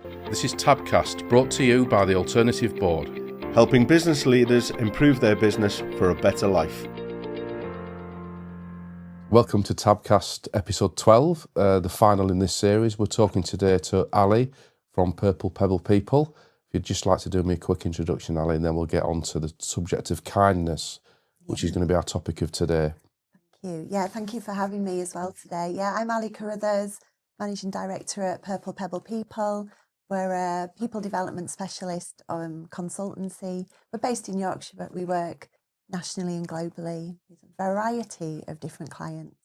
This is TABcast, brought to you by the Alternative Board, helping business leaders improve their business for a better life. Welcome to TABcast episode 12, the final in this series. We're talking today to Ali from Pebble People. If you'd just like to do me a quick introduction, Ali, and then we'll get on to the subject of kindness, which is going to be our topic of today. Thank you. Thank you for having me as well today. I'm Ali Carruthers, Managing Director at Pebble People. We're a people development specialist consultancy. We're based in Yorkshire, but we work nationally and globally with a variety of different clients.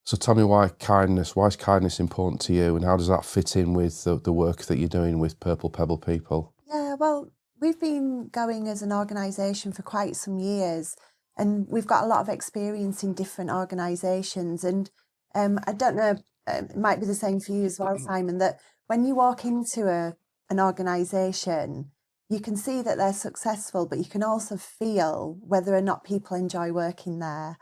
So tell me why is kindness important to you, and how does that fit in with the work that you're doing with Pebble People? Well, we've been going as an organisation for quite some years, and we've got a lot of experience in different organisations. And I don't know, it might be the same for you as well, Simon, that when you walk into an organisation, you can see that they're successful, but you can also feel whether or not people enjoy working there.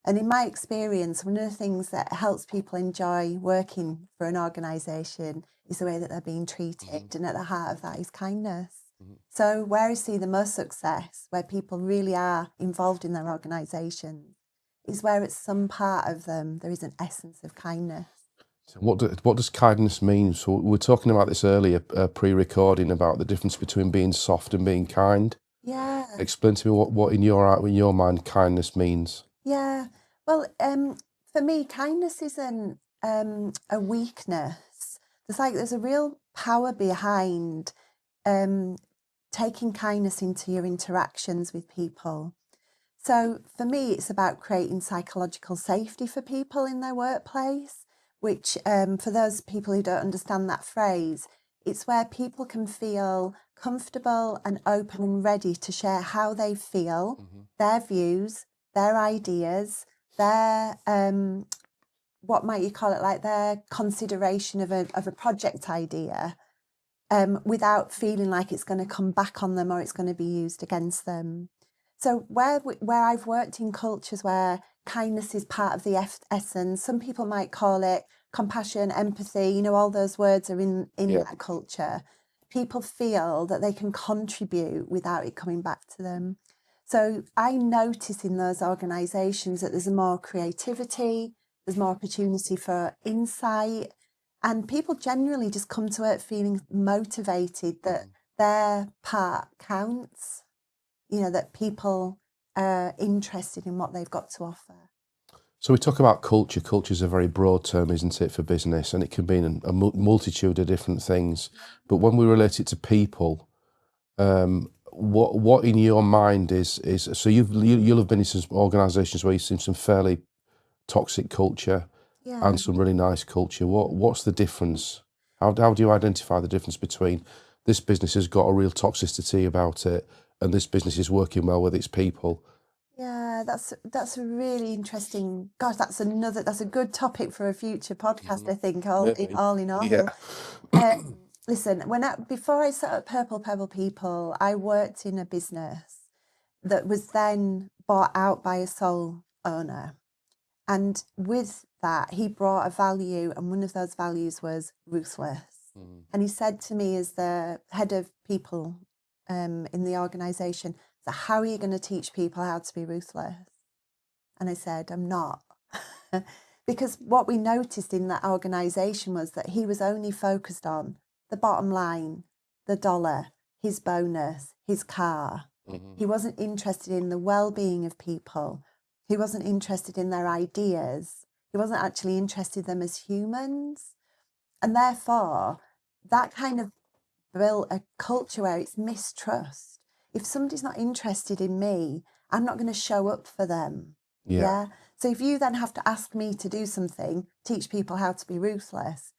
And in my experience, one of the things that helps people enjoy working for an organisation is the way that they're being treated. Mm-hmm. And at the heart of that is kindness. Mm-hmm. So where I see the most success, where people really are involved in their organisation, is where at some part of them there is an essence of kindness. So what does kindness mean? So we were talking about this earlier, pre-recording, about the difference between being soft and being kind. Yeah. Explain to me what in your mind kindness means. Yeah. Well, for me, kindness isn't a weakness. There's a real power behind taking kindness into your interactions with people. So for me, it's about creating psychological safety for people in their workplace, which for those people who don't understand that phrase, it's where people can feel comfortable and open and ready to share how they feel, mm-hmm. their views, their ideas, their, what might you call it, like their consideration of a project idea, without feeling like it's going to come back on them or it's going to be used against them. So where I've worked in cultures where kindness is part of the essence, some people might call it compassion, empathy, all those words are in that culture. People feel that they can contribute without it coming back to them. So I notice in those organisations that there's more creativity, there's more opportunity for insight, and people generally just come to it feeling motivated that their part counts. That people are interested in what they've got to offer. So we talk about culture. Culture is a very broad term, isn't it, for business? And it can mean a multitude of different things. But when we relate it to people, what in your mind is so you'll have been in some organisations where you've seen some fairly toxic culture and some really nice culture. What's the difference? How do you identify the difference between this business has got a real toxicity about it and this business is working well with its people? Yeah, that's a really interesting. Gosh, that's a good topic for a future podcast. I think all in all. Yeah. Listen, before I set up Pebble People, I worked in a business that was then bought out by a sole owner, and with that, he brought a value, and one of those values was ruthless. And he said to me, as the head of people in the organisation, so how are you going to teach people how to be ruthless? And I said, I'm not. Because what we noticed in that organisation was that he was only focused on the bottom line, the dollar, his bonus, his car. Mm-hmm. He wasn't interested in the well-being of people. He wasn't interested in their ideas. He wasn't actually interested in them as humans. And therefore, that kind of built a culture where it's mistrust. If somebody's not interested in me, I'm not going to show up for them. Yeah. So if you then have to ask me to do something, teach people how to be ruthless,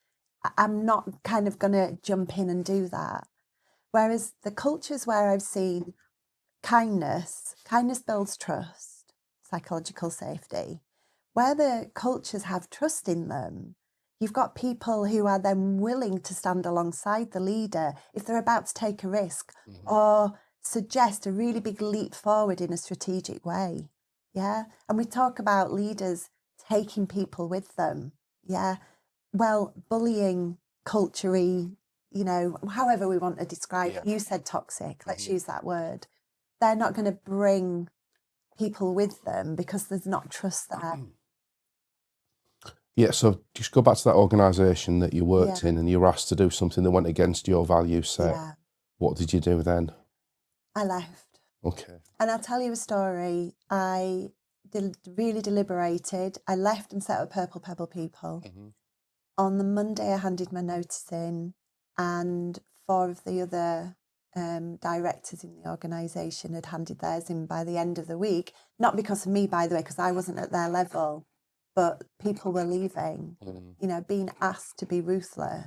I'm not kind of going to jump in and do that. Whereas the cultures where I've seen kindness builds trust, psychological safety. Where the cultures have trust in them, you've got people who are then willing to stand alongside the leader if they're about to take a risk or suggest a really big leap forward in a strategic way. Yeah. And we talk about leaders taking people with them. Yeah. Well, bullying culture-y, however we want to describe it. You said toxic, let's use that word. They're not going to bring people with them because there's not trust there. Yeah, so just go back to that organisation that you worked in and you were asked to do something that went against your value set. Yeah. What did you do then? I left. Okay. And I'll tell you a story. I really deliberated. I left and set up Pebble People. On the Monday, I handed my notice in, and 4 of the other directors in the organisation had handed theirs in by the end of the week. Not because of me, by the way, because I wasn't at their level, but people were leaving. Being asked to be ruthless.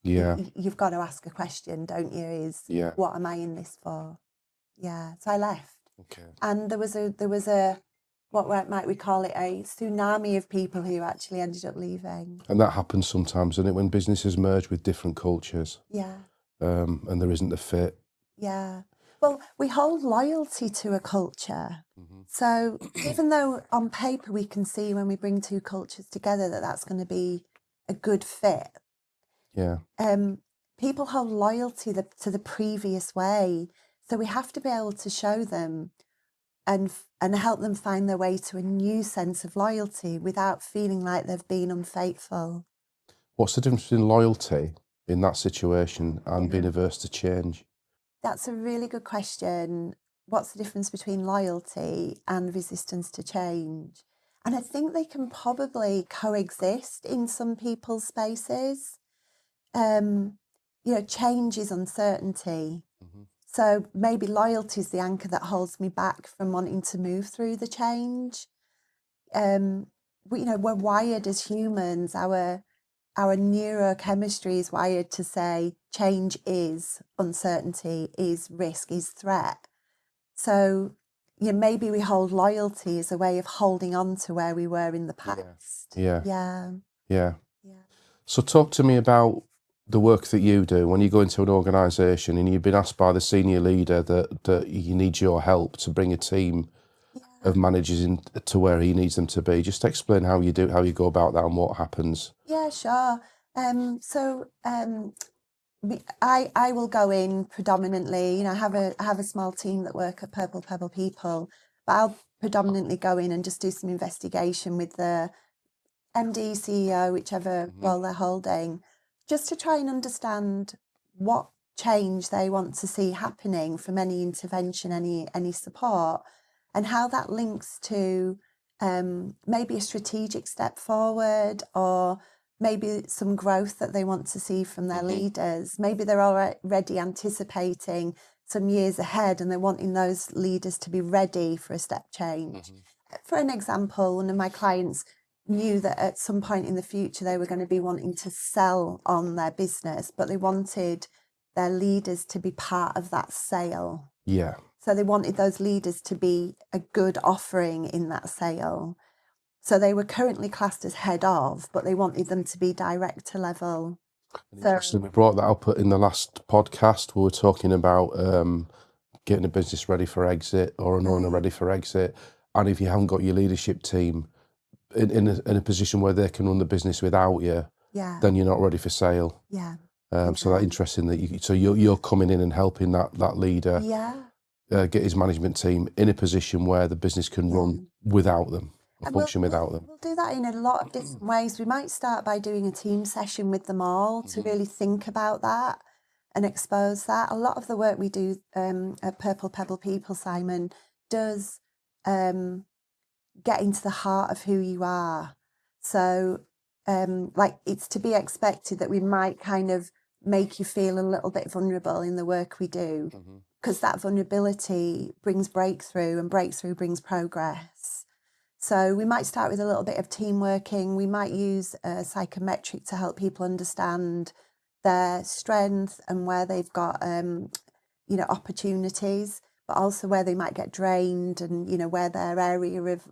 Yeah. You've got to ask a question, don't you? What am I in this for? Yeah. So I left. Okay. And there was a what might we call it, a tsunami of people who actually ended up leaving. And that happens sometimes, doesn't it, when businesses merge with different cultures? Yeah. And there isn't a fit. Yeah. Well, we hold loyalty to a culture. So even though on paper we can see when we bring 2 cultures together that that's going to be a good fit. Yeah. People hold loyalty to the previous way. So we have to be able to show them and help them find their way to a new sense of loyalty without feeling like they've been unfaithful. What's the difference between loyalty in that situation and being averse to change? That's a really good question. What's the difference between loyalty and resistance to change? And I think they can probably coexist in some people's spaces. Change is uncertainty. So maybe loyalty is the anchor that holds me back from wanting to move through the change. We're wired as humans. Our neurochemistry is wired to say change is uncertainty, is risk, is threat. So maybe we hold loyalty as a way of holding on to where we were in the past. Yeah. So talk to me about the work that you do when you go into an organisation and you've been asked by the senior leader that you need your help to bring a team of managers in to where he needs them to be. Just explain how you go about that and what happens. Yeah, sure. I will go in predominantly. I have a small team that work at Pebble People, but I'll predominantly go in and just do some investigation with the MD, CEO, whichever role they're holding, just to try and understand what change they want to see happening from any intervention, any support, and how that links to maybe a strategic step forward, or maybe some growth that they want to see from their leaders. Maybe they're already anticipating some years ahead and they're wanting those leaders to be ready for a step change. For an example, one of my clients knew that at some point in the future they were going to be wanting to sell on their business, but they wanted their leaders to be part of that sale. Yeah. So they wanted those leaders to be a good offering in that sale. So they were currently classed as head of, but they wanted them to be director level. Interesting. We brought that up in the last podcast. We were talking about getting a business ready for exit or an owner ready for exit. And if you haven't got your leadership team in a position where they can run the business without you, then you're not ready for sale. So that's interesting that you're coming in and helping that leader get his management team in a position where the business can run without them. Function without them. We'll do that in a lot of different ways. We might start by doing a team session with them all to really think about that and expose that. A lot of the work we do at Pebble People, Simon, does get into the heart of who you are. So it's to be expected that we might kind of make you feel a little bit vulnerable in the work we do, because that vulnerability brings breakthrough, and breakthrough brings progress. So we might start with a little bit of team working. We might use a psychometric to help people understand their strength and where they've got, opportunities, but also where they might get drained, and, where their area of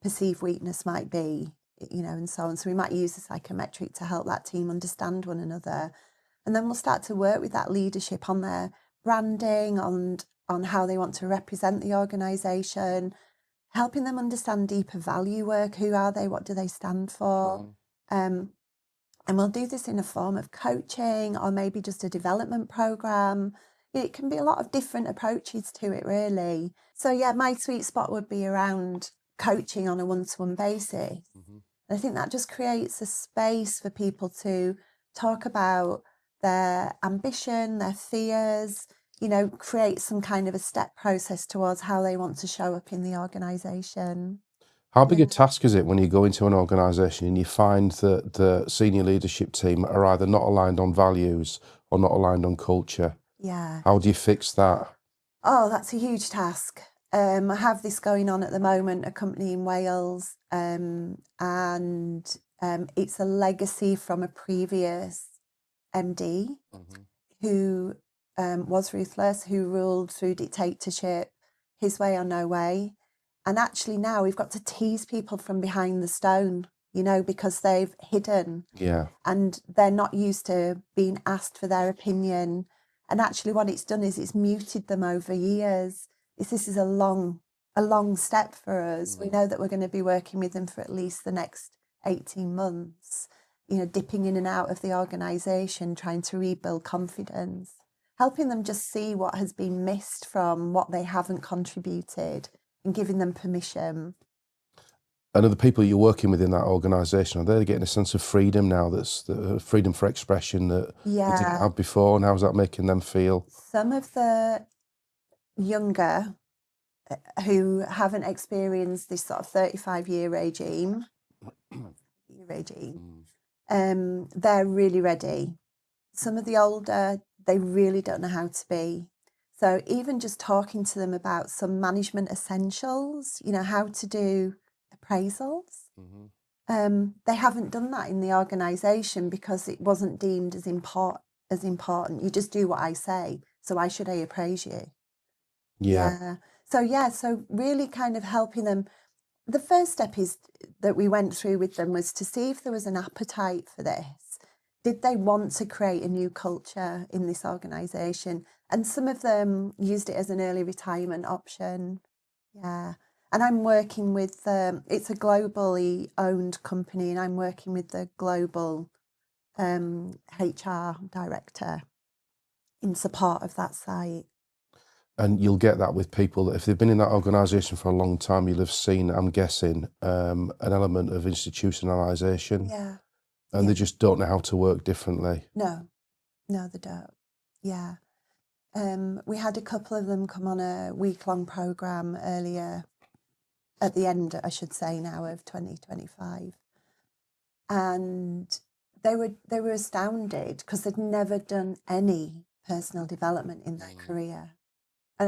perceived weakness might be, and so on. So we might use a psychometric to help that team understand one another. And then we'll start to work with that leadership on their branding, on how they want to represent the organisation, helping them understand deeper value work. Who are they? What do they stand for? And we'll do this in a form of coaching or maybe just a development program. It can be a lot of different approaches to it, really. So yeah, my sweet spot would be around coaching on a one-to-one basis. And I think that just creates a space for people to talk about their ambition, their fears, create some kind of a step process towards how they want to show up in the organisation. How big a task is it when you go into an organisation and you find that the senior leadership team are either not aligned on values or not aligned on culture? Yeah. How do you fix that? Oh, that's a huge task. I have this going on at the moment, a company in Wales, and it's a legacy from a previous MD who was ruthless, who ruled through dictatorship, his way or no way. And actually now we've got to tease people from behind the stone, because they've hidden. Yeah. And they're not used to being asked for their opinion. And actually what it's done is it's muted them over years. This is a long step for us. We know that we're going to be working with them for at least the next 18 months, dipping in and out of the organisation, trying to rebuild confidence, helping them just see what has been missed from what they haven't contributed and giving them permission. And are the people you're working with in that organisation, are they getting a sense of freedom now, that's the freedom for expression that they didn't have before, and how's that making them feel? Some of the younger who haven't experienced this sort of 35-year regime, they're really ready. Some of the older, they really don't know how to be. So even just talking to them about some management essentials, how to do appraisals, they haven't done that in the organisation because it wasn't deemed as important. You just do what I say, so why should I appraise you? Yeah. So really kind of helping them. The first step is that we went through with them was to see if there was an appetite for this. Did they want to create a new culture in this organisation? And some of them used it as an early retirement option. Yeah. And I'm working with, it's a globally owned company, and I'm working with the global HR director in support of that site. And you'll get that with people that if they've been in that organisation for a long time, you'll have seen, I'm guessing, an element of institutionalisation. Yeah. And they just don't know how to work differently. No, they don't. Yeah. We had a couple of them come on a week-long programme earlier, at the end, I should say now, of 2025. And they were astounded because they'd never done any personal development in their career.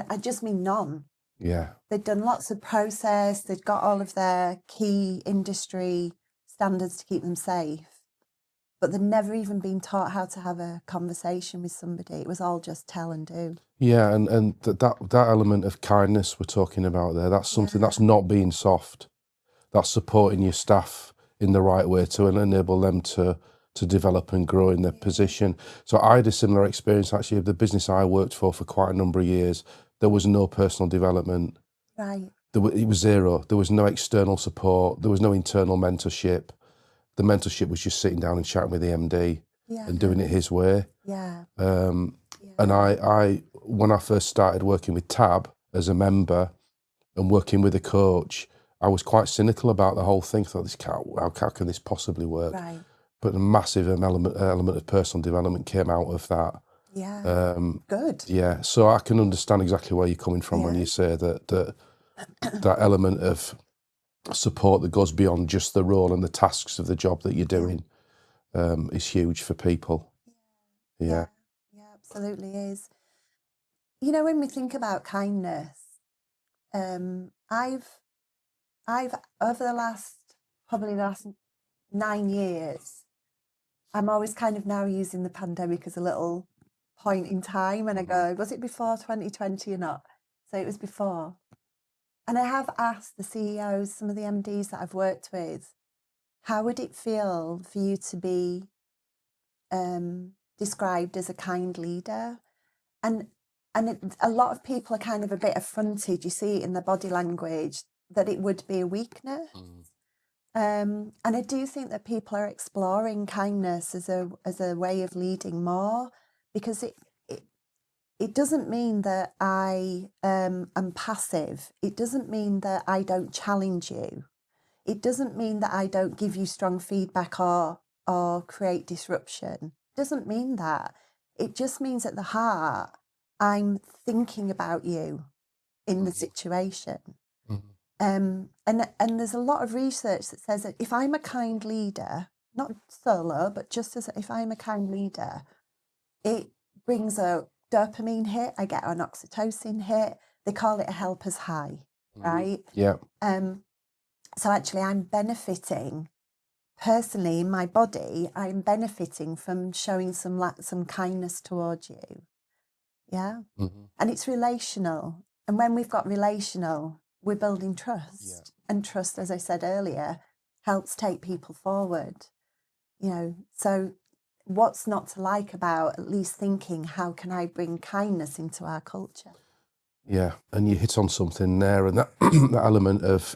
I just mean none. Yeah. They'd done lots of process, they'd got all of their key industry standards to keep them safe, but they'd never even been taught how to have a conversation with somebody. It was all just tell and do. Yeah, and that element of kindness we're talking about there, that's something that's not being soft. That's supporting your staff in the right way to enable them to develop and grow in their position. So I had a similar experience actually of the business I worked for quite a number of years. There was no personal development. Right. It was zero. There was no external support. There was no internal mentorship. The mentorship was just sitting down and chatting with the MD and doing it his way. Yeah. And I, when I first started working with TAB as a member and working with a coach, I was quite cynical about the whole thing. I thought, how can this possibly work? Right. But a massive element of personal development came out of that. Yeah. Good. Yeah, so I can understand exactly where you're coming from when you say that element of support that goes beyond just the role and the tasks of the job that you're doing is huge for people. Yeah. Yeah, absolutely is. When we think about kindness, I've over the last 9 years, I'm always kind of now using the pandemic as a little point in time, and I go, was it before 2020 or not? So it was before. And I have asked the CEOs, some of the MDs that I've worked with, how would it feel for you to be described as a kind leader? And a lot of people are kind of a bit affronted. You see it in their body language that it would be a weakness. And I do think that people are exploring kindness as a way of leading more, because it doesn't mean that I am passive. It doesn't mean that I don't challenge you. It doesn't mean that I don't give you strong feedback or create disruption. It doesn't mean that. It just means at the heart, I'm thinking about you in the situation. And there's a lot of research that says that if I'm a kind leader, not solo, but just as if I'm a kind leader, it brings a dopamine hit. I get an oxytocin hit. They call it a helper's high, right? Yeah. So actually, I'm benefiting personally in my body. I'm benefiting from showing some kindness towards you. Yeah. And it's relational. And when we've got relational, we're building trust. Yeah. And trust, as I said earlier, helps take people forward. So what's not to like about at least thinking, how can I bring kindness into our culture? Yeah, and you hit on something there, and that that element of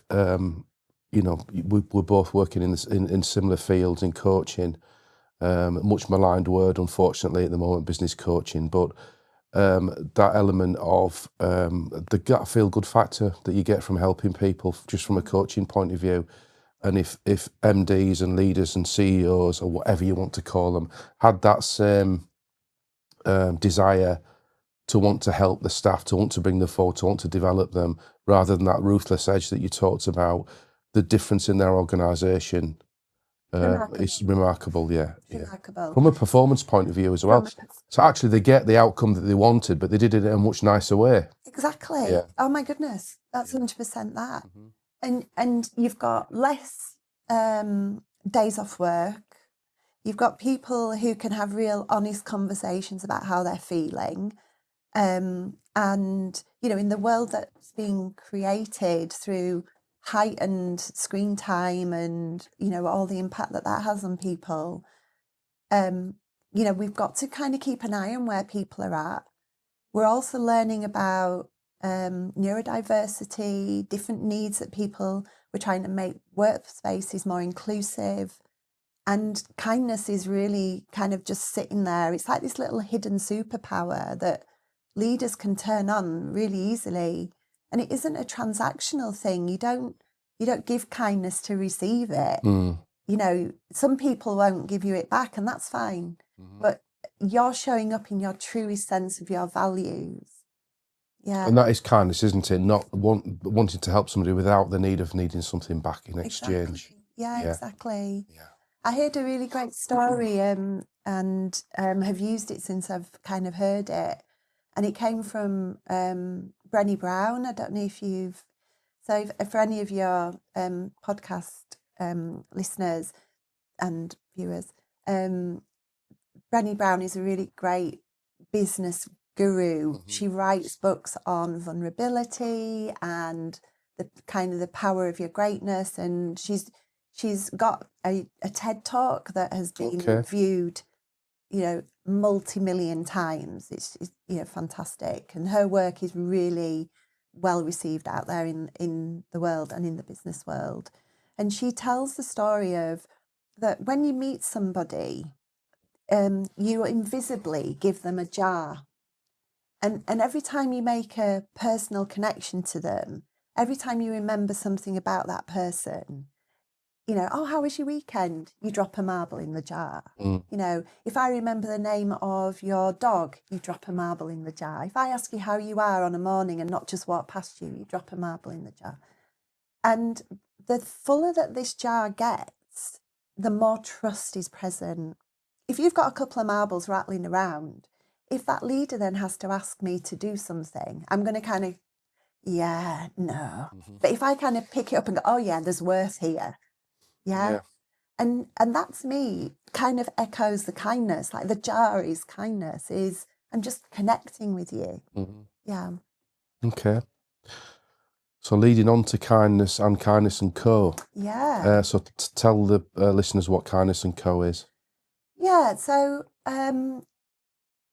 we're both working in similar fields in coaching. Much maligned word, unfortunately, at the moment, business coaching, but that element of the feel good factor that you get from helping people, just from a coaching point of view. And if MDs and leaders and CEOs, or whatever you want to call them, had that same desire to want to help the staff, to want to bring them forward, to want to develop them, rather than that ruthless edge that you talked about, the difference in their organisation is remarkable. Yeah, remarkable. From a performance point of view as well. So actually, they get the outcome that they wanted, but they did it in a much nicer way. Exactly. Yeah. Oh my goodness, that's 100% that. And you've got less days off work. You've got people who can have real honest conversations about how they're feeling. And, in the world that's being created through heightened screen time and, all the impact that has on people, we've got to kind of keep an eye on where people are at. We're also learning about neurodiversity, different needs that people, we're trying to make workspaces more inclusive. And kindness is really kind of just sitting there. It's like this little hidden superpower that leaders can turn on really easily. And it isn't a transactional thing. You don't give kindness to receive it. Some people won't give you it back, and that's fine. But you're showing up in your truest sense of your values. Yeah. And that is kindness, isn't it? Not wanting to help somebody without the need of needing something back in exchange. Exactly. Yeah, exactly. Yeah. I heard a really great story and have used it since I've kind of heard it. And it came from Brené Brown. I don't know if so for any of your podcast listeners and viewers, Brené Brown is a really great business guru. She writes books on vulnerability and the power of your greatness, and she's got a TED Talk that has been viewed, multi-million times. It's fantastic, and her work is really well received out there in the world and in the business world. And she tells the story of that when you meet somebody, you invisibly give them a jar. And every time you make a personal connection to them, every time you remember something about that person, oh, how was your weekend? You drop a marble in the jar. If I remember the name of your dog, you drop a marble in the jar. If I ask you how you are on a morning and not just walk past you, you drop a marble in the jar. And the fuller that this jar gets, the more trust is present. If you've got a couple of marbles rattling around, if that leader then has to ask me to do something, I'm going to kind of, yeah, no. But if I kind of pick it up and go, oh yeah, there's worth here. Yeah. And that's me, kind of echoes the kindness, like the jar is kindness, is I'm just connecting with you. Yeah. Okay. So leading on to Kindness and Kindness & Co. Yeah. So tell the listeners what Kindness & Co. is. Yeah, so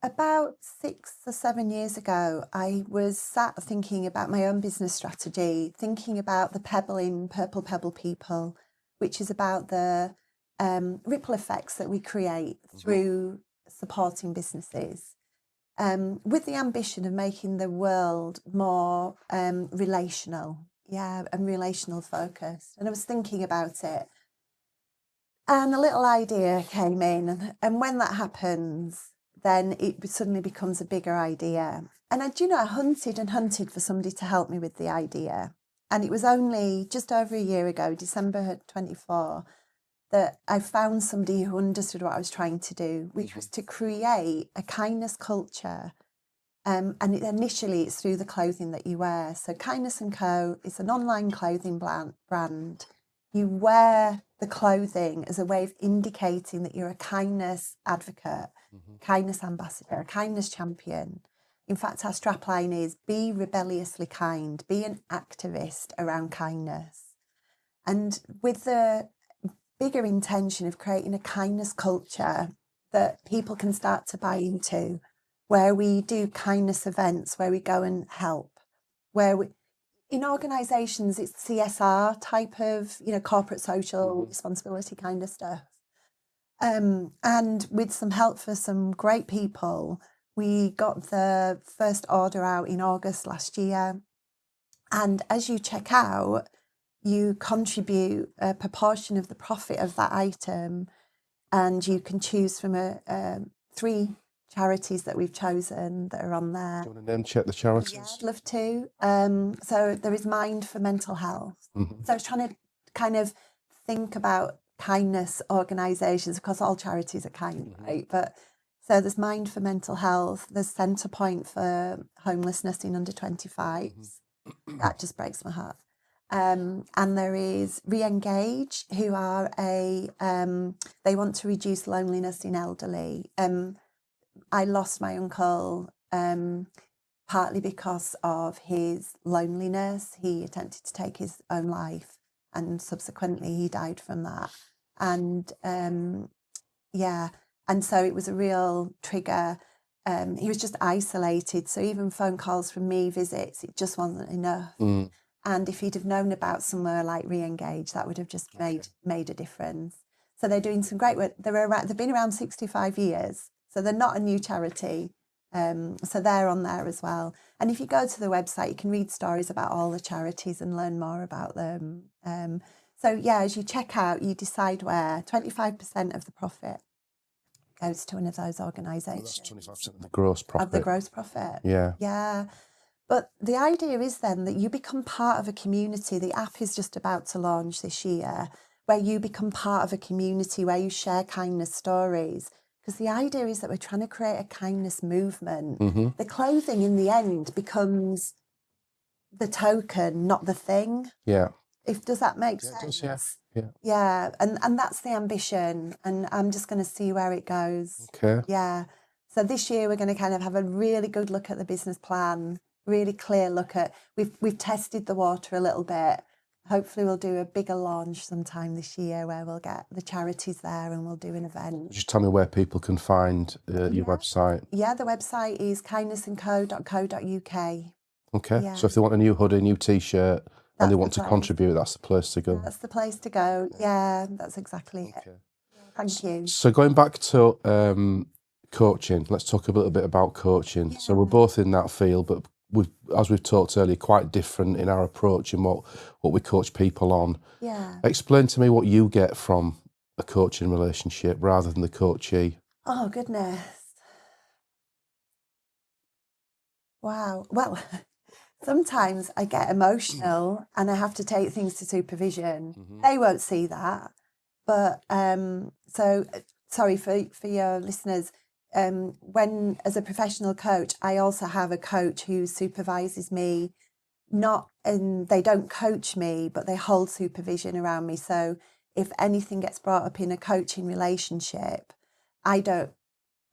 about 6 or 7 years ago, I was sat thinking about my own business strategy, thinking about the Pebble in Purple Pebble people, which is about the ripple effects that we create through supporting businesses, with the ambition of making the world more relational, and relational focused. And I was thinking about it, and a little idea came in, and when that happens, then it suddenly becomes a bigger idea. And I hunted and hunted for somebody to help me with the idea. And it was only just over a year ago, December 24, that I found somebody who understood what I was trying to do, which was to create a kindness culture. And initially it's through the clothing that you wear. So Kindness & Co. is an online clothing brand. You wear the clothing as a way of indicating that you're a kindness advocate, kindness ambassador, a kindness champion. In fact, our strapline is be rebelliously kind, be an activist around kindness. And with the bigger intention of creating a kindness culture that people can start to buy into, where we do kindness events, where we go and help, in organisations, it's CSR type of, corporate social responsibility kind of stuff. And with some help for some great people, we got the first order out in August last year. And as you check out, you contribute a proportion of the profit of that item, and you can choose from 3 charities that we've chosen that are on there. Do you want to name check the charities? Yeah, I'd love to. So there is Mind for Mental Health. So I was trying to kind of think about kindness organisations, because all charities are kind, right? But so there's Mind for Mental Health, there's Centrepoint for homelessness in under 25s. That just breaks my heart. And there is Re-Engage, who are they want to reduce loneliness in elderly. I lost my uncle partly because of his loneliness. He attempted to take his own life, and subsequently he died from that. And and so it was a real trigger. He was just isolated, so even phone calls from me, visits, it just wasn't enough. And if he'd have known about somewhere like Re-Engage, that would have just made a difference. So they're doing some great work. They've been around 65 years, so they're not a new charity. So they're on there as well. And if you go to the website, you can read stories about all the charities and learn more about them. So as you check out, you decide where 25% of the profit goes to one of those organisations. Well, that's 25% of the gross profit. Of the gross profit. Yeah. Yeah. But the idea is then that you become part of a community. The app is just about to launch this year, where you become part of a community, where you share kindness stories. Because the idea is that we're trying to create a kindness movement. The clothing in the end becomes the token, not the thing. Yeah. Does that make sense? It does, yeah. Yeah, and that's the ambition, and I'm just going to see where it goes. Okay. Yeah. So this year we're going to kind of have a really good look at the business plan, really clear look at, we've tested the water a little bit. Hopefully we'll do a bigger launch sometime this year where we'll get the charities there and we'll do an event. Just tell me where people can find your website. Yeah, the website is kindnessandco.co.uk. Okay, Yeah. so if they want a new hoodie, new T-shirt, and they want to contribute, that's the place to go. That's the place to go. Yeah, that's exactly it. Thank you. So going back to coaching, let's talk a little bit about coaching. So we're both in that field, but as we've talked earlier, quite different in our approach and what we coach people on. Yeah. Explain to me what you get from a coaching relationship rather than the coachee. Oh, goodness. Wow. Well, sometimes I get emotional and I have to take things to supervision. They won't see that. But so sorry for your listeners. When as a professional coach, I also have a coach who supervises me, and they don't coach me, but they hold supervision around me. So if anything gets brought up in a coaching relationship, I don't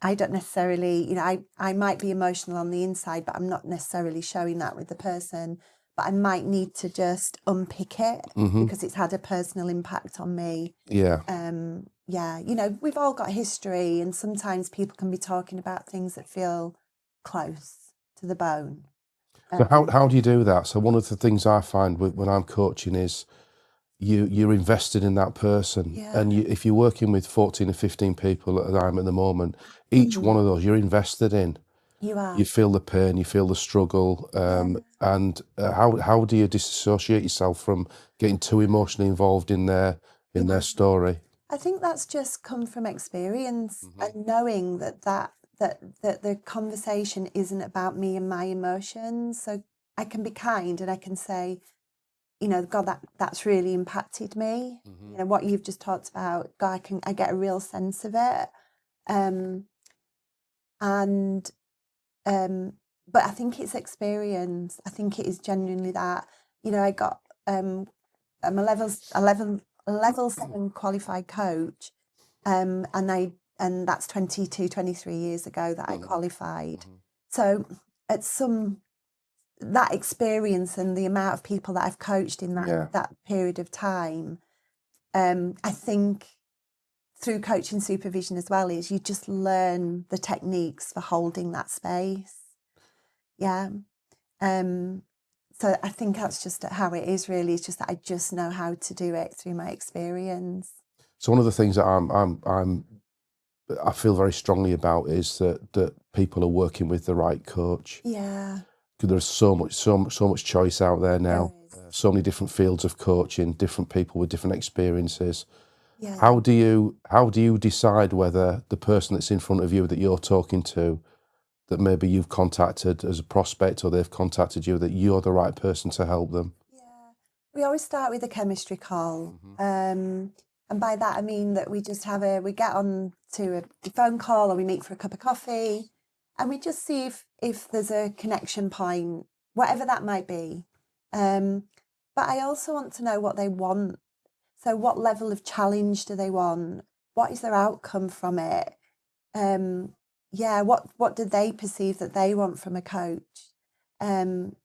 necessarily, I might be emotional on the inside, but I'm not necessarily showing that with the person. But I might need to just unpick it because it's had a personal impact on me. Yeah. We've all got history, and sometimes people can be talking about things that feel close to the bone. So how do you do that? So one of the things I find when I'm coaching is you're invested in that person, and if you're working with 14 or 15 people at a time at the moment, each one of those you're invested in. You are. You feel the pain, you feel the struggle, and how do you disassociate yourself from getting too emotionally involved in their story? I think that's just come from experience and knowing that the conversation isn't about me and my emotions. So I can be kind and I can say, you know, God, that's really impacted me. You know, what you've just talked about, God, I get a real sense of it. But I think it's experience. I think it is genuinely that. You know, I'm a level 7 qualified coach, and that's 22, 23 years ago that I qualified. So that experience and the amount of people that I've coached in that period of time, I think through coaching supervision as well, is you just learn the techniques for holding that space. Yeah. So I think that's just how it is really. It's just that I just know how to do it through my experience. So one of the things that I feel very strongly about is that people are working with the right coach. Yeah. Because there's so much choice out there now. So many different fields of coaching, different people with different experiences. Yeah. How do you decide whether the person that's in front of you that you're talking to, that maybe you've contacted as a prospect or they've contacted you, that you're the right person to help them? Yeah. We always start with a chemistry call. And by that I mean that we just we get on to a phone call or we meet for a cup of coffee and we just see if there's a connection point, whatever that might be. But I also want to know what they want. So what level of challenge do they want? What is their outcome from it? What do they perceive that they want from a coach? I'm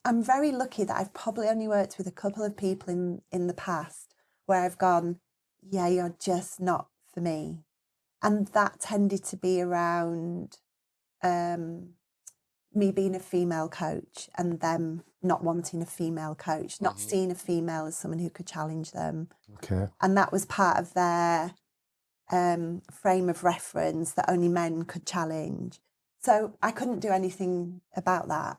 very lucky that I've probably only worked with a couple of people in the past where I've gone, yeah, you're just not for me. And that tended to be around me being a female coach and them not wanting a female coach, not seeing a female as someone who could challenge them. Okay. And that was part of their frame of reference that only men could challenge. So I couldn't do anything about that.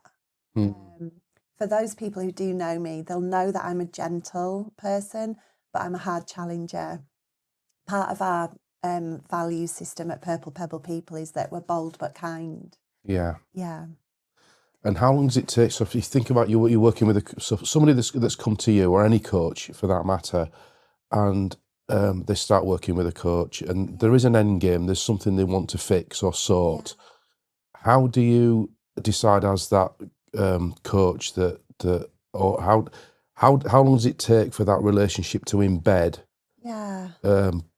For those people who do know me, they'll know that I'm a gentle person, but I'm a hard challenger. Part of our value system at Pebble People is that we're bold but kind. Yeah. Yeah. And how long does it take? So if you think about you're working with somebody that's come to you, or any coach for that matter, and they start working with a coach, and there is an end game. There's something they want to fix or sort. Yeah. How do you decide as that coach or how long does it take for that relationship to embed? Yeah.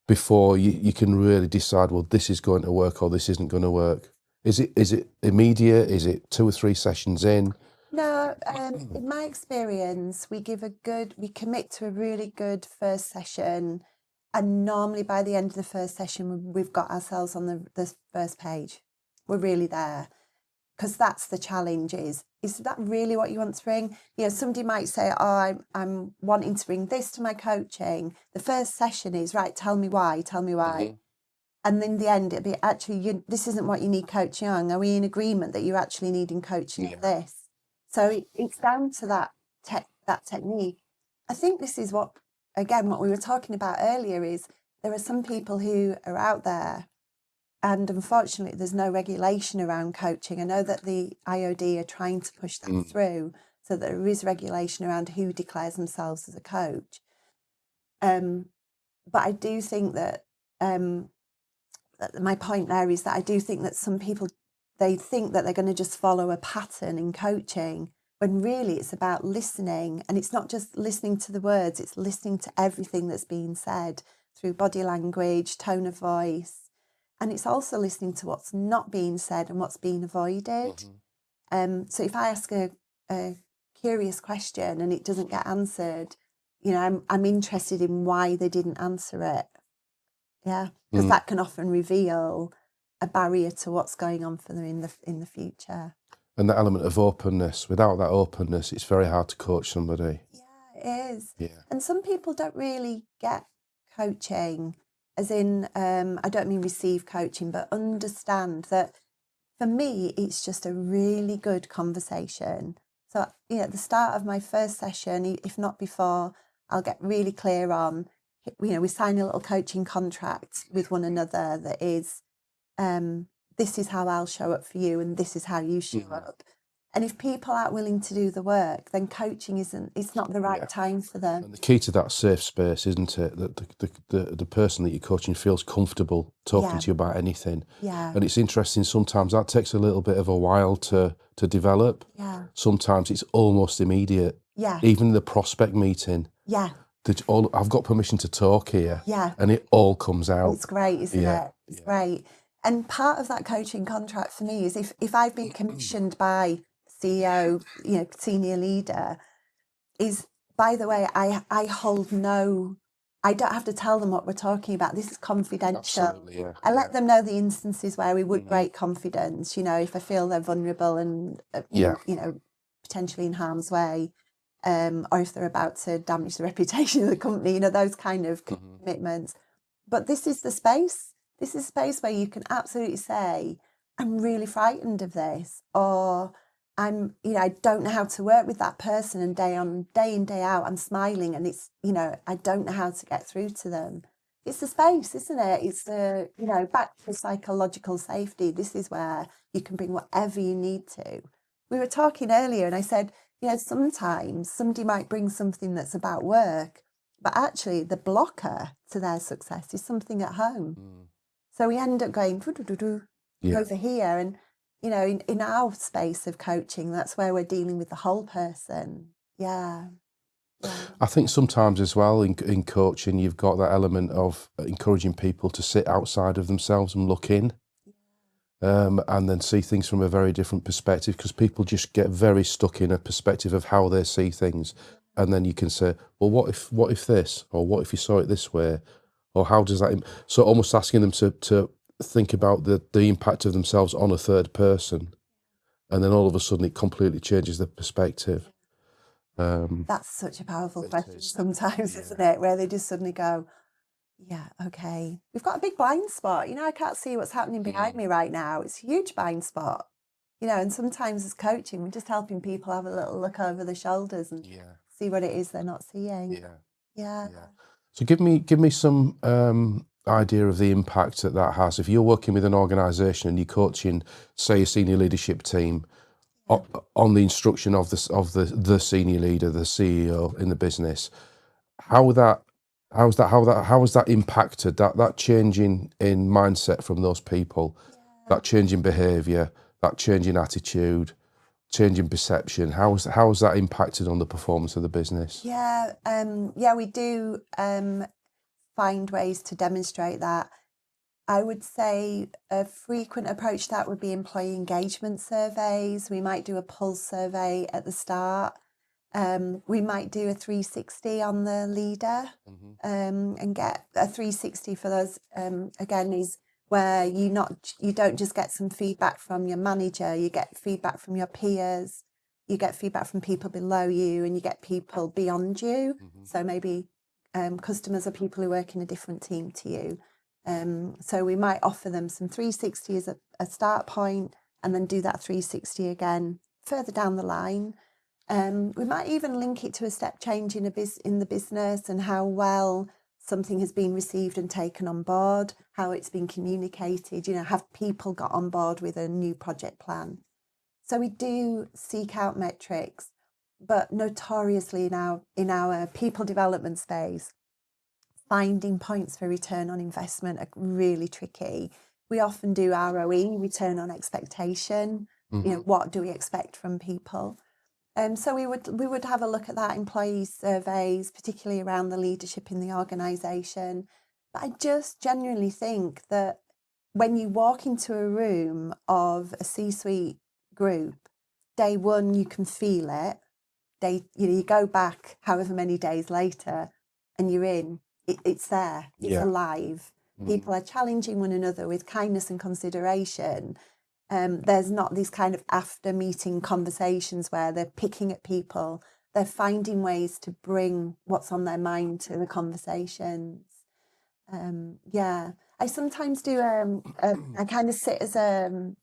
Before you can really decide, well, this is going to work or this isn't going to work. Is it immediate? Is it 2 or 3 sessions in? No, in my experience, we commit to a really good first session, and normally by the end of the first session, we've got ourselves on the first page. We're really there, because that's the challenge. Is that really what you want to bring? You know, somebody might say, "Oh, I'm wanting to bring this to my coaching." The first session is, right, tell me why. And in the end, it'd be, actually, this isn't what you need coaching on. Are we in agreement that you're actually needing coaching on this? So it's down to that technique. I think this is what we were talking about earlier, is there are some people who are out there, and unfortunately there's no regulation around coaching. I know that the IOD are trying to push that through so that there is regulation around who declares themselves as a coach. But I do think that my point there is that I do think that some people, they think that they're going to just follow a pattern in coaching, when really it's about listening. And it's not just listening to the words, it's listening to everything that's being said through body language, tone of voice. And it's also listening to what's not being said and what's being avoided. So if I ask a curious question and it doesn't get answered, you know, I'm interested in why they didn't answer it. Yeah, because that can often reveal a barrier to what's going on for them in the future. And the element of openness. Without that openness, it's very hard to coach somebody. Yeah, It is. Yeah. And some people don't really get coaching, as in, I don't mean receive coaching, but understand that for me, it's just a really good conversation. So, at the start of my first session, if not before, I'll get really clear on, we sign a little coaching contract with one another that is, this is how I'll show up for you and this is how you show up. And if people aren't willing to do the work, then coaching it's not the right time for them. And the key to that safe space, isn't it? That the person that you're coaching feels comfortable talking to you about anything. Yeah. And it's interesting, sometimes that takes a little bit of a while to develop. Yeah. Sometimes it's almost immediate. Yeah. Even in the prospect meeting. Yeah. I've got permission to talk here. Yeah. And it all comes out. It's great, isn't it? It's great. And part of that coaching contract for me is if I've been commissioned by CEO, senior leader, is, by the way, I hold I don't have to tell them what we're talking about. This is confidential. Absolutely, yeah. I let them know the instances where we would break confidence, if I feel they're vulnerable and, potentially in harm's way, or if they're about to damage the reputation of the company, those kind of commitments. But this is the space. This is a space where you can absolutely say, I'm really frightened of this, or I don't know how to work with that person, and day in, day out, I'm smiling and it's, I don't know how to get through to them. It's the space, isn't it? It's the, back to psychological safety. This is where you can bring whatever you need to. We were talking earlier and I said, sometimes somebody might bring something that's about work, but actually the blocker to their success is something at home. So we end up going over here, and in our space of coaching, that's where we're dealing with the whole person. Yeah. I think sometimes as well in coaching, you've got that element of encouraging people to sit outside of themselves and look in, and then see things from a very different perspective, because people just get very stuck in a perspective of how they see things. And then you can say, well, what if this, or what if you saw it this way, or how does that, so almost asking them to think about the impact of themselves on a third person, and then all of a sudden it completely changes the perspective. That's such a powerful question sometimes, isn't it? Where they just suddenly go, yeah, okay, we've got a big blind spot. I can't see what's happening behind me right now. It's a huge blind spot. And sometimes as coaching, we're just helping people have a little look over their shoulders and see what it is they're not seeing. Yeah. So give me some idea of the impact that has. If you're working with an organisation and you're coaching, say, a senior leadership team on the instruction of the senior leader, the CEO in the business, how has that impacted that change in mindset from those people, that change in behaviour, that change in attitude, change in perception? How has that impacted on the performance of the business? We do find ways to demonstrate that. I would say a frequent approach to that would be employee engagement surveys. We might do a pulse survey at the start. We might do a 360 on the leader, and get a 360 for those, again, is where you don't just get some feedback from your manager, you get feedback from your peers, you get feedback from people below you, and you get people beyond you. So maybe customers or people who work in a different team to you. So we might offer them some 360 as a start point, and then do that 360 again further down the line. We might even link it to a step change in the business, and how well something has been received and taken on board, how it's been communicated, have people got on board with a new project plan. So we do seek out metrics, but notoriously in our people development space, finding points for return on investment are really tricky. We often do ROE, return on expectation. What do we expect from people? So we would have a look at that, employee surveys, particularly around the leadership in the organisation. But I just genuinely think that when you walk into a room of a C-suite group, day one you can feel it. You go back however many days later, and you're in. It's there. It's alive. People are challenging one another with kindness and consideration. There's not these kind of after meeting conversations where they're picking at people they're finding ways to bring what's on their mind to the conversations. I sometimes do. I kind of sit as a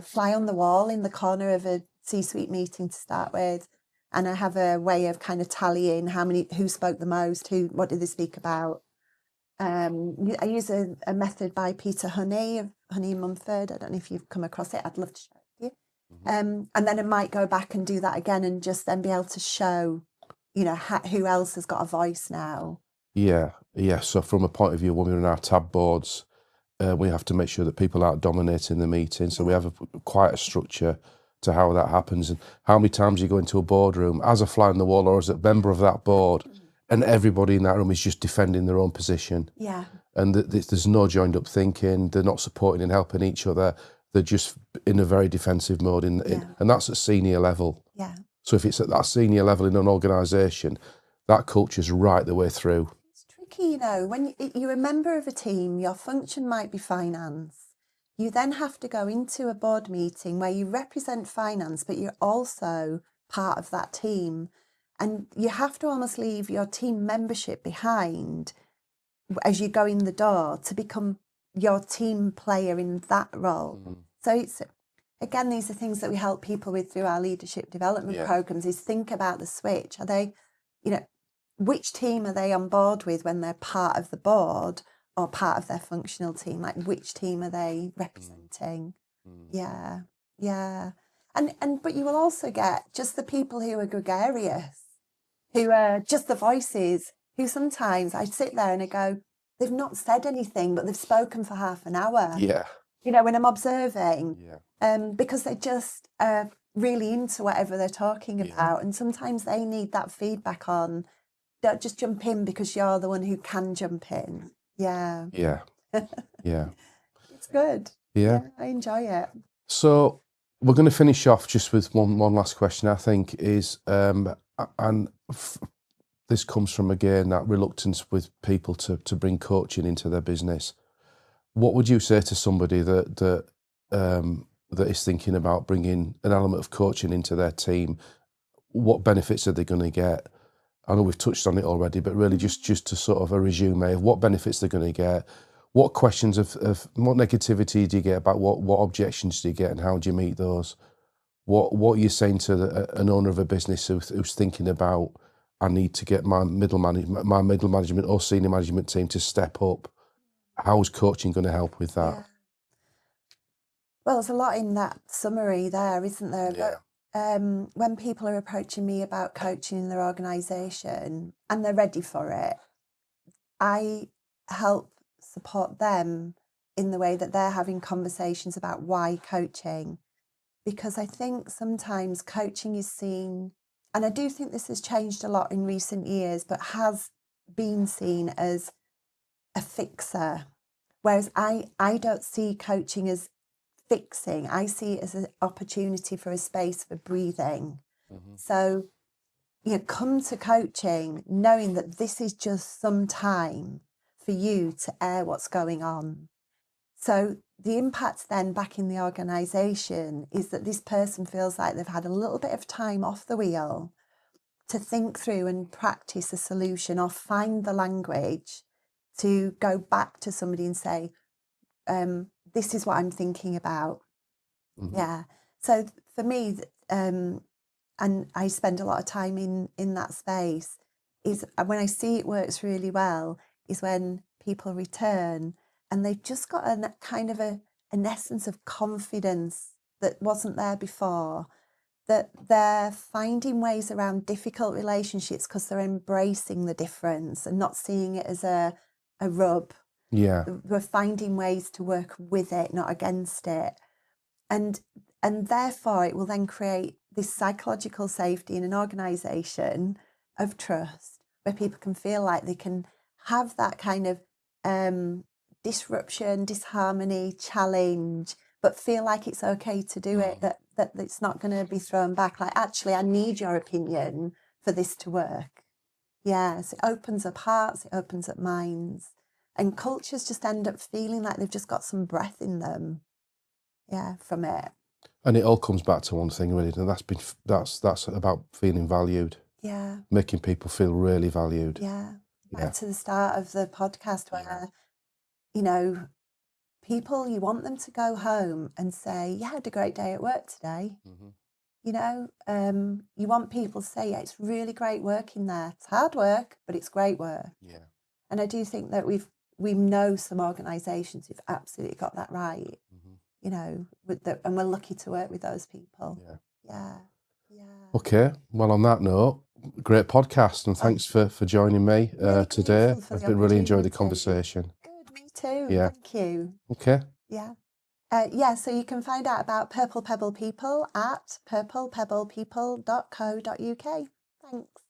fly on the wall in the corner of a C-suite meeting to start with, and I have a way of kind of tallying who spoke the most, what did they speak about. I use a method by Peter Honey of Honey and Mumford. I don't know if you've come across it. I'd love to share it with you. And then I might go back and do that again, and just then be able to show, who else has got a voice now. Yeah. So from a point of view, when we're in our tab boards, we have to make sure that people aren't dominating the meeting. So we have quite a structure to how that happens, and how many times you go into a boardroom as a fly on the wall or as a member of that board, and everybody in that room is just defending their own position. Yeah. And there's no joined up thinking. They're not supporting and helping each other. They're just in a very defensive mode, and that's at senior level. Yeah. So if it's at that senior level in an organisation, that culture's right the way through. It's tricky, when you're a member of a team, your function might be finance. You then have to go into a board meeting where you represent finance, but you're also part of that team. And you have to almost leave your team membership behind as you go in the door to become your team player in that role. So it's, again, these are things that we help people with through our leadership development programs, is think about the switch. Are they, which team are they on board with when they're part of the board or part of their functional team? Like, which team are they representing? Yeah. But you will also get just the people who are gregarious, who are just the voices, who sometimes I sit there and I go, they've not said anything, but they've spoken for half an hour. Yeah. When I'm observing, because they're just really into whatever they're talking about. And sometimes they need that feedback on, don't just jump in because you're the one who can jump in. Yeah. It's good. Yeah. I enjoy it. So we're going to finish off just with one last question, I think, is, this comes from, again, that reluctance with people to bring coaching into their business. What would you say to somebody that is thinking about bringing an element of coaching into their team? What benefits are they going to get? I know we've touched on it already, but really just to sort of a resume of what benefits they're going to get. What questions of what negativity do you get about what objections do you get, and how do you meet those? What are you saying to an owner of a business who's thinking about, I need to get my middle management or senior management team to step up? How is coaching going to help with that? Yeah. Well, there's a lot in that summary there, isn't there? Yeah. But when people are approaching me about coaching in their organisation and they're ready for it, I help support them in the way that they're having conversations about why coaching. Because I think sometimes coaching is seen, and I do think this has changed a lot in recent years, but has been seen as a fixer. Whereas I don't see coaching as fixing. I see it as an opportunity for a space for breathing. So, come to coaching knowing that this is just some time for you to air what's going on. So the impact then back in the organisation is that this person feels like they've had a little bit of time off the wheel to think through and practice a solution, or find the language to go back to somebody and say, this is what I'm thinking about. Yeah. So for me, and I spend a lot of time in that space, is when I see it works really well, is when people return and they've just got a kind of an essence of confidence that wasn't there before, that they're finding ways around difficult relationships because they're embracing the difference and not seeing it as a rub. Yeah. We're finding ways to work with it, not against it. And therefore it will then create this psychological safety in an organisation of trust, where people can feel like they can have that kind of disruption, disharmony, challenge, but feel like it's okay to do it, that it's not going to be thrown back. Like, actually, I need your opinion for this to work. Yes, it opens up hearts, it opens up minds. And cultures just end up feeling like they've just got some breath in them. Yeah, from it. And it all comes back to one thing, really, and that's about feeling valued. Yeah. Making people feel really valued. Yeah. Yeah. Back to the start of the podcast where, you know, people, you want them to go home and say, yeah, I had a great day at work today. You know, you want people to say, yeah, it's really great working there. It's hard work, but it's great work. Yeah. And I do think that we know some organisations who've absolutely got that right. You know, and we're lucky to work with those people. Yeah. Okay. Well, on that note, great podcast, and thanks for joining me today. I've been really enjoyed the conversation. Good, me too. Yeah. Thank you. Okay. Yeah. So you can find out about Purple Pebble People at purplepebblepeople.co.uk. Thanks.